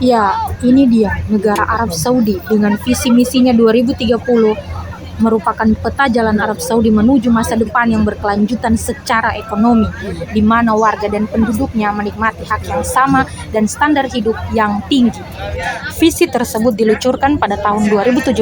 Ya, ini dia negara Arab Saudi dengan visi misinya 2030 merupakan peta jalan Arab Saudi menuju masa depan yang berkelanjutan secara ekonomi, di mana warga dan penduduknya menikmati hak yang sama dan standar hidup yang tinggi. Visi tersebut diluncurkan pada tahun 2017.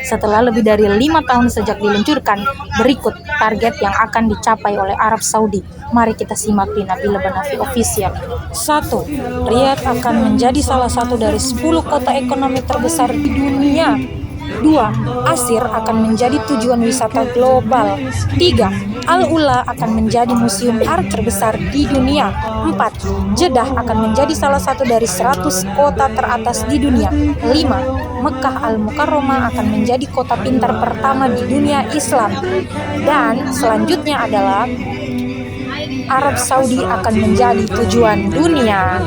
Setelah lebih dari 5 tahun sejak diluncurkan, berikut target yang akan dicapai oleh Arab Saudi. Mari kita simak di Nabila Banafi Official. 1. Riyadh akan menjadi salah satu dari 10 kota ekonomi terbesar di dunia. 2. Asir akan menjadi tujuan wisata global. 3. Al-Ula akan menjadi museum art terbesar di dunia. 4. Jeddah akan menjadi salah satu dari 100 kota teratas di dunia. 5. Mekah Al-Mukarramah akan menjadi kota pintar pertama di dunia Islam. Dan selanjutnya adalah Arab Saudi akan menjadi tujuan dunia.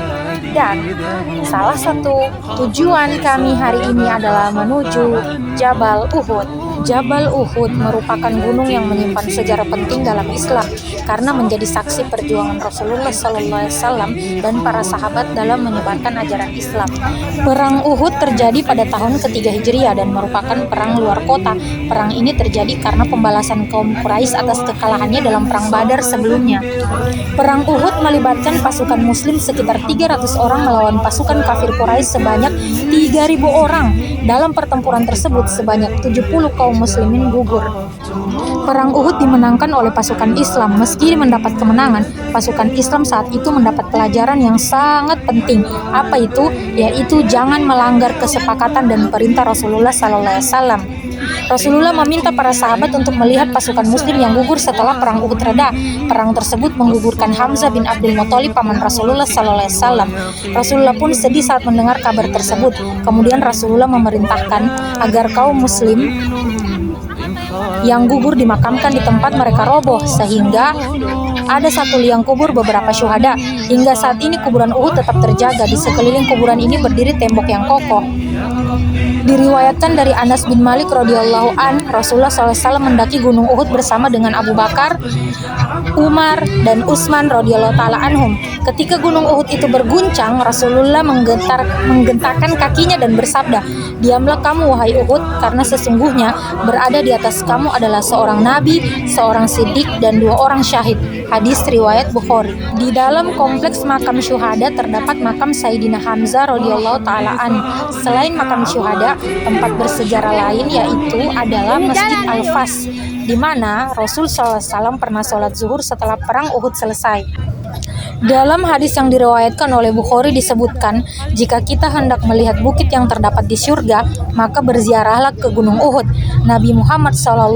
Dan salah satu tujuan kami hari ini adalah menuju Jabal Uhud. Jabal Uhud merupakan gunung yang menyimpan sejarah penting dalam Islam karena menjadi saksi perjuangan Rasulullah SAW dan para sahabat dalam menyebarkan ajaran Islam. Perang Uhud terjadi pada tahun ketiga Hijriah dan merupakan perang luar kota. Perang ini terjadi karena pembalasan kaum Quraisy atas kekalahannya dalam perang Badar sebelumnya. Perang Uhud melibatkan pasukan Muslim sekitar 300 orang melawan pasukan kafir Quraisy sebanyak 3.000 orang. Dalam pertempuran tersebut sebanyak 70 kaum muslimin gugur. Perang Uhud dimenangkan oleh pasukan Islam. Meski mendapat kemenangan, pasukan Islam saat itu mendapat pelajaran yang sangat penting. Apa itu? Yaitu jangan melanggar kesepakatan dan perintah Rasulullah SAW. Rasulullah meminta para sahabat untuk melihat pasukan muslim yang gugur setelah perang Uhud reda. Perang tersebut menggugurkan Hamzah bin Abdul Muthalib, paman Rasulullah SAW. Rasulullah pun sedih saat mendengar kabar tersebut. Kemudian Rasulullah memerintahkan agar kaum muslim yang gugur dimakamkan di tempat mereka roboh, sehingga ada satu liang kubur beberapa syuhada. Hingga saat ini kuburan Uhud tetap terjaga. Di sekeliling kuburan ini berdiri tembok yang kokoh. Diriwayatkan dari Anas bin Malik radhiyallahu an, Rasulullah SAW mendaki gunung Uhud bersama dengan Abu Bakar, Umar, dan Utsman radhiyallahu taala anhum. Ketika gunung Uhud itu berguncang, Rasulullah menggentarkan kakinya dan bersabda, "Diamlah kamu wahai Uhud, karena sesungguhnya berada di atas kamu adalah seorang nabi, seorang siddiq, dan 2 orang syahid." Hadis riwayat Bukhari. Di dalam kompleks makam syuhada terdapat makam Sayyidina Hamzah radhiyallahu taala an. Selain makam syuhada, tempat bersejarah lain yaitu adalah Masjid Al-Fas, di mana Rasul SAW pernah sholat zuhur setelah perang Uhud selesai. Dalam hadis yang diriwayatkan oleh Bukhari disebutkan, jika kita hendak melihat bukit yang terdapat di surga, maka berziarahlah ke Gunung Uhud. Nabi Muhammad SAW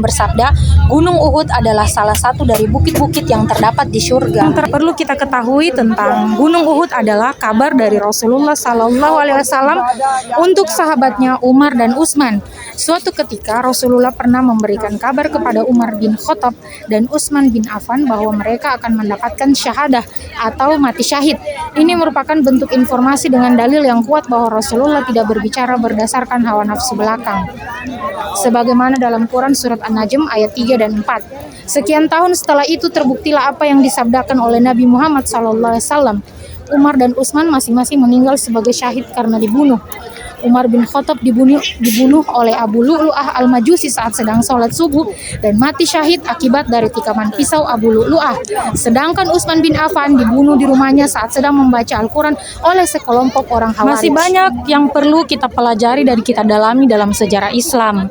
bersabda, Gunung Uhud adalah salah satu dari bukit-bukit yang terdapat di surga. Yang perlu kita ketahui tentang Gunung Uhud adalah kabar dari Rasulullah SAW untuk sahabatnya Umar dan Utsman. Suatu ketika Rasulullah pernah memberikan kabar kepada Umar bin Khattab dan Utsman bin Affan bahwa mereka akan mendapatkan syahadah atau mati syahid. Ini merupakan bentuk informasi dengan dalil yang kuat bahwa Rasulullah tidak berbicara berdasarkan hawa nafsu belakang. Sebagaimana dalam Quran surat An-Najm ayat 3 dan 4. Sekian tahun setelah itu terbuktilah apa yang disabdakan oleh Nabi Muhammad SAW. Umar dan Utsman masing-masing meninggal sebagai syahid karena dibunuh. Umar bin Khattab dibunuh oleh Abu Lu'lu'ah al-Majusi saat sedang sholat subuh dan mati syahid akibat dari tikaman pisau Abu Lu'lu'ah. Sedangkan Utsman bin Affan dibunuh di rumahnya saat sedang membaca Al-Quran oleh sekelompok orang Khawarij. Masih banyak yang perlu kita pelajari dan kita dalami dalam sejarah Islam.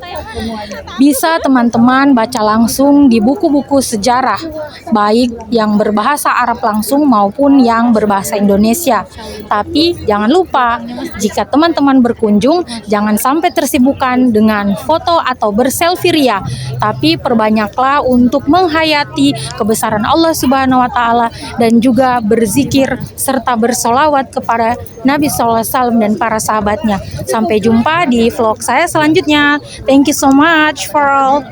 Bisa teman-teman baca langsung di buku-buku sejarah, baik yang berbahasa Arab langsung maupun yang berbahasa Indonesia. Tapi jangan lupa, jika teman-teman berkunjung, jangan sampai tersibukkan dengan foto atau berselfie ria, tapi perbanyaklah untuk menghayati kebesaran Allah Subhanahu wa taala dan juga berzikir serta bersolawat kepada Nabi SAW dan para sahabatnya. Sampai jumpa di vlog saya selanjutnya. Thank you so much for all.